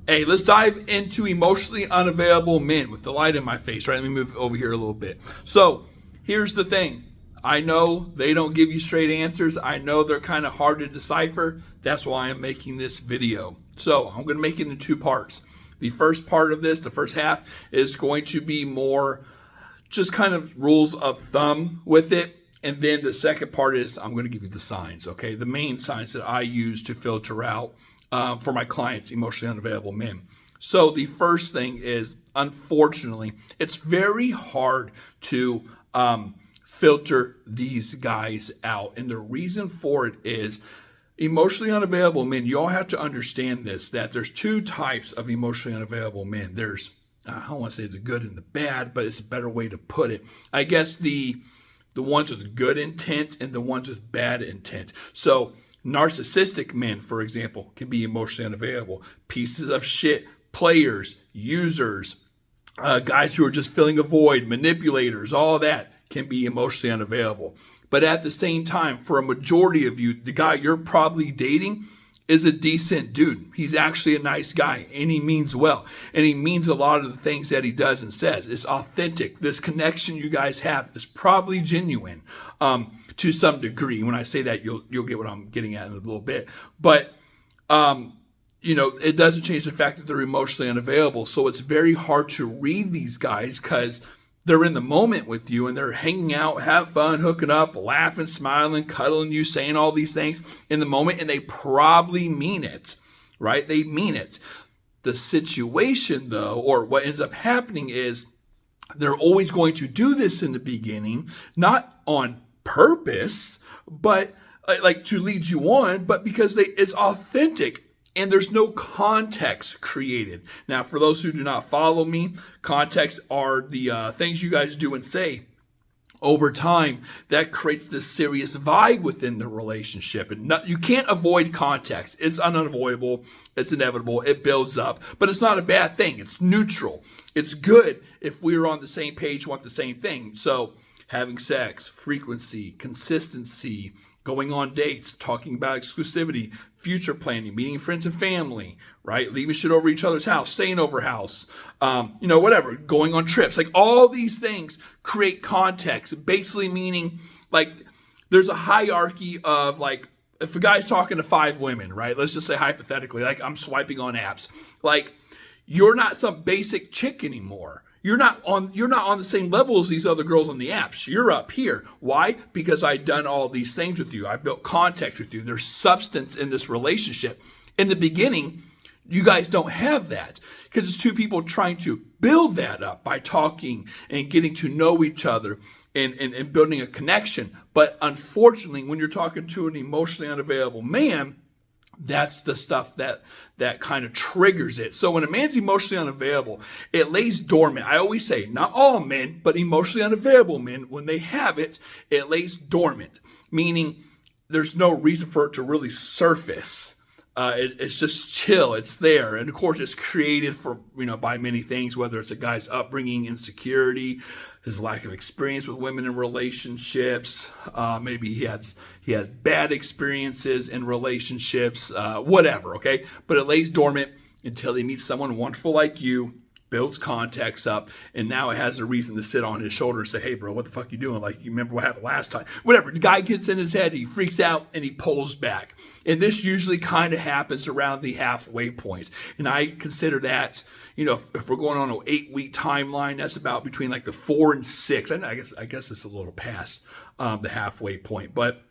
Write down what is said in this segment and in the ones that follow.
Hey, let's dive into emotionally unavailable men with the light in my face, right? Let me move over here a little bit. So here's the thing. I know they don't give you straight answers. I know they're kind of hard to decipher. That's why I'm making this video. So I'm going to make it in two parts. The first part of this, the first half, is going to be more just kind of rules of thumb with it. And then the second part is I'm going to give you the signs, okay? The main signs that I use to filter out for my clients, emotionally unavailable men. So the first thing is, unfortunately, it's very hard to filter these guys out. And the reason for it is emotionally unavailable men, you all have to understand this, that there's two types of emotionally unavailable men. There's, I don't want to say the good and the bad, but it's a better way to put it. I guess the ones with good intent and the ones with bad intent. So narcissistic men, for example, can be emotionally unavailable. Pieces of shit, players, users, guys who are just filling a void, manipulators, all that can be emotionally unavailable. But at the same time, for a majority of you, the guy you're probably dating is a decent dude. He's actually a nice guy, and he means well. And he means a lot of the things that he does and says. It's authentic. This connection you guys have is probably genuine to some degree. When I say that, you'll get what I'm getting at in a little bit. But, it doesn't change the fact that they're emotionally unavailable. So it's very hard to read these guys because they're in the moment with you and they're hanging out, have fun, hooking up, laughing, smiling, cuddling you, saying all these things in the moment, and they probably mean it, right? They mean it. The situation, though, or what ends up happening is they're always going to do this in the beginning, not on purpose, but like to lead you on, but because it's authentic. And there's no context created. Now, for those who do not follow me, context are the things you guys do and say over time that creates this serious vibe within the relationship. And you can't avoid context. It's unavoidable. It's inevitable. It builds up. But it's not a bad thing. It's neutral. It's good if we're on the same page, want the same thing. So having sex, frequency, consistency, going on dates, talking about exclusivity, future planning, meeting friends and family, right? Leaving shit over each other's house, staying over house, whatever, going on trips. Like all these things create context, basically meaning like there's a hierarchy of like, if a guy's talking to 5 women, right? Let's just say hypothetically, like I'm swiping on apps, like you're not some basic chick anymore. You're not on the same level as these other girls on the apps. You're up here. Why? Because I've done all these things with you. I built context with you. There's substance in this relationship. In the beginning, you guys don't have that because it's two people trying to build that up by talking and getting to know each other and building a connection. But unfortunately, when you're talking to an emotionally unavailable man, that's the stuff that kind of triggers it. So when a man's emotionally unavailable, it lays dormant. I always say, not all men, but emotionally unavailable men, when they have it, it lays dormant, meaning there's no reason for it to really surface. It's just chill. It's there. And of course, it's created by many things, whether it's a guy's upbringing, insecurity, his lack of experience with women in relationships. Maybe he has bad experiences in relationships, whatever. Okay. But it lays dormant until he meets someone wonderful like you, builds context up, and now it has a reason to sit on his shoulder and say, hey, bro, what the fuck you doing? Like, you remember what happened last time? Whatever. The guy gets in his head, he freaks out, and he pulls back. And this usually kind of happens around the halfway point. And I consider that, if we're going on an 8-week timeline, that's about between like the 4 and 6. I guess it's a little past the halfway point. But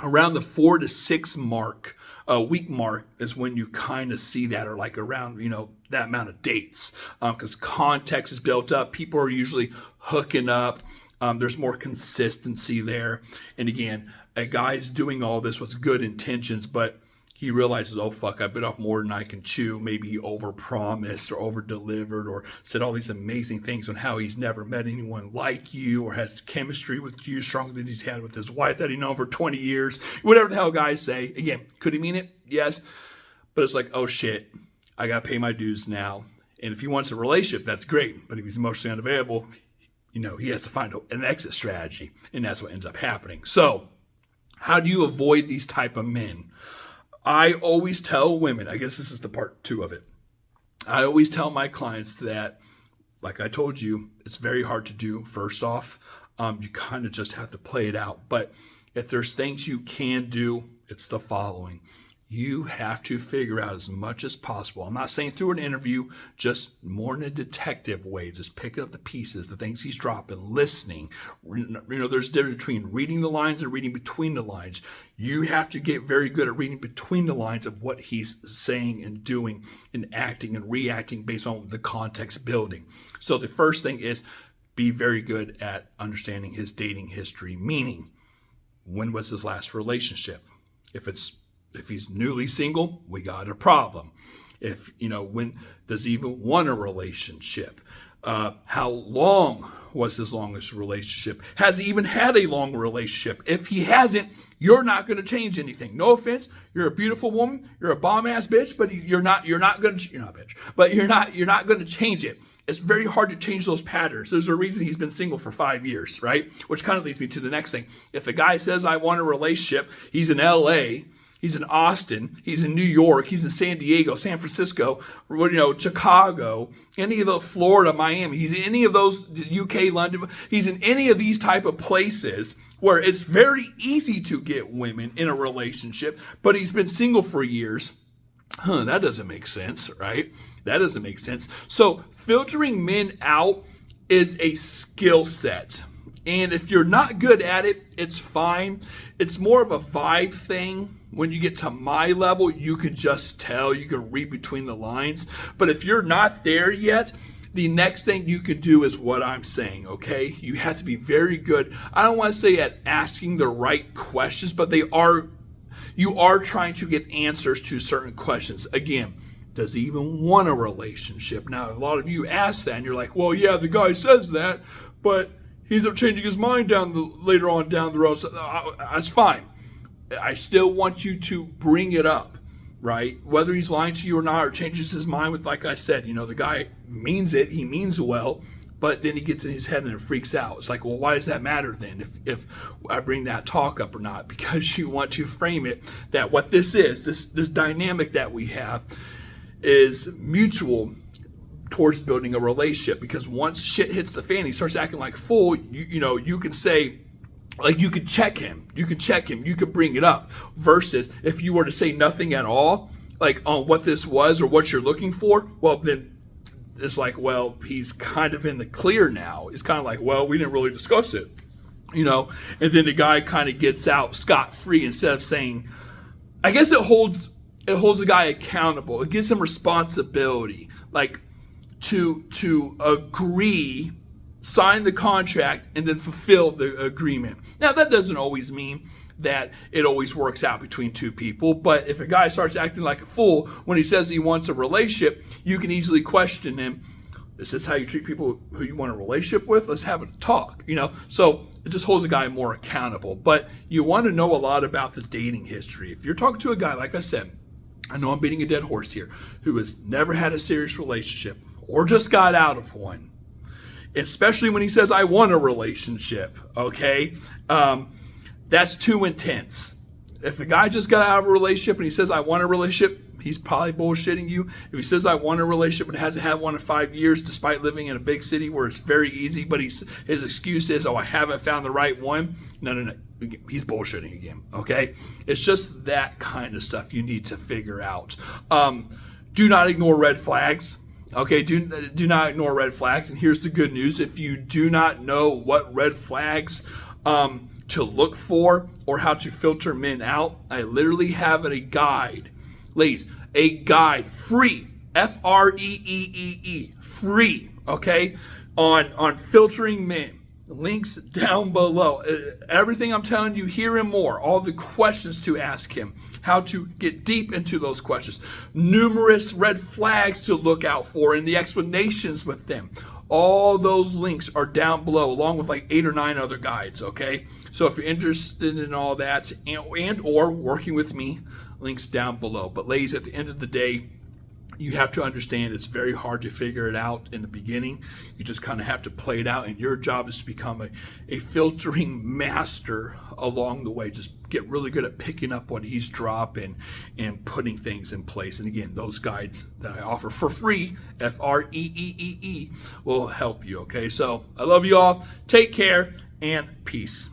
around the 4 to 6 week mark is when you kind of see that, or like around, that amount of dates, because context is built up. People are usually hooking up. There's more consistency there. And again, a guy's doing all this with good intentions, but he realizes, oh, fuck, I bit off more than I can chew. Maybe he overpromised or over-delivered or said all these amazing things on how he's never met anyone like you or has chemistry with you stronger than he's had with his wife that he known for 20 years. Whatever the hell guys say. Again, could he mean it? Yes. But it's like, oh, shit, I got to pay my dues now. And if he wants a relationship, that's great. But if he's emotionally unavailable, he has to find an exit strategy. And that's what ends up happening. So how do you avoid these type of men? I always tell women, I guess this is the part 2 of it. I always tell my clients that, like I told you, it's very hard to do. First off, you kind of just have to play it out. But if there's things you can do, it's the following. You have to figure out as much as possible. I'm not saying through an interview, just more in a detective way, just picking up the pieces, the things he's dropping, listening. There's a difference between reading the lines and reading between the lines. You have to get very good at reading between the lines of what he's saying and doing and acting and reacting based on the context building. So the first thing is be very good at understanding his dating history, meaning when was his last relationship? If he's newly single, we got a problem. When does he even want a relationship? How long was his longest relationship? Has he even had a long relationship? If he hasn't, you're not going to change anything. No offense, you're a beautiful woman, you're a bomb ass bitch, but you're not going to change it. It's very hard to change those patterns. There's a reason he's been single for 5 years, right? Which kind of leads me to the next thing. If a guy says, I want a relationship, he's in LA, he's in Austin, he's in New York, he's in San Diego, San Francisco, Chicago, any of the Florida, Miami, he's in any of those, UK, London, he's in any of these type of places where it's very easy to get women in a relationship, but he's been single for years. That doesn't make sense, right? That doesn't make sense. So filtering men out is a skill set. And if you're not good at it, it's fine. It's more of a vibe thing. When you get to my level, you can just tell, you can read between the lines. But if you're not there yet, the next thing you can do is what I'm saying, okay? You have to be very good. I don't want to say at asking the right questions, but you are trying to get answers to certain questions. Again, does he even want a relationship? Now, a lot of you ask that, and you're like, well, yeah, the guy says that, but he ends up changing his mind later on down the road. So, that's fine. I still want you to bring it up, right? Whether he's lying to you or not, or changes his mind with, like I said, the guy means it, he means well, but then he gets in his head and it freaks out. It's like, well, why does that matter then if I bring that talk up or not? Because you want to frame it that what this is, this dynamic that we have is mutual towards building a relationship. Because once shit hits the fan, he starts acting like a fool, you can say, like, you could check him, you could bring it up, versus if you were to say nothing at all, like on what this was or what you're looking for, well, then it's like, well, he's kind of in the clear now. It's kind of like, well, we didn't really discuss it, and then the guy kind of gets out scot-free instead of saying, I guess it holds the guy accountable. It gives him responsibility, like to agree, sign the contract, and then fulfill the agreement. Now, that doesn't always mean that it always works out between two people, but if a guy starts acting like a fool when he says he wants a relationship, you can easily question him. Is this how you treat people who you want a relationship with? Let's have a talk, So it just holds a guy more accountable. But you want to know a lot about the dating history. If you're talking to a guy, like I said, I know I'm beating a dead horse here, who has never had a serious relationship or just got out of one, especially when he says, I want a relationship, okay? That's too intense. If a guy just got out of a relationship and he says, I want a relationship, he's probably bullshitting you. If he says, I want a relationship but hasn't had one in 5 years, despite living in a big city where it's very easy, but his excuse is, I haven't found the right one. No. He's bullshitting again, okay? It's just that kind of stuff you need to figure out. Do not ignore red flags. Okay, do not ignore red flags. And here's the good news. If you do not know what red flags to look for or how to filter men out, I literally have a guide. Ladies, a guide, free, F-R-E-E-E-E, free, okay, on filtering men. Links down below. Everything I'm telling you here and more, all the questions to ask him, how to get deep into those questions, numerous red flags to look out for, and the explanations with them. All those links are down below, along with like 8 or 9 other guides, okay? So if you're interested in all that and or working with me, links down below. But ladies, at the end of the day, You have to understand it's very hard to figure it out in the beginning. You just kind of have to play it out, and your job is to become a filtering master along the way. Just get really good at picking up what he's dropping and putting things in place. And again, those guides that I offer for free, FREEEE, will help you. Okay, so I love you all. Take care and peace.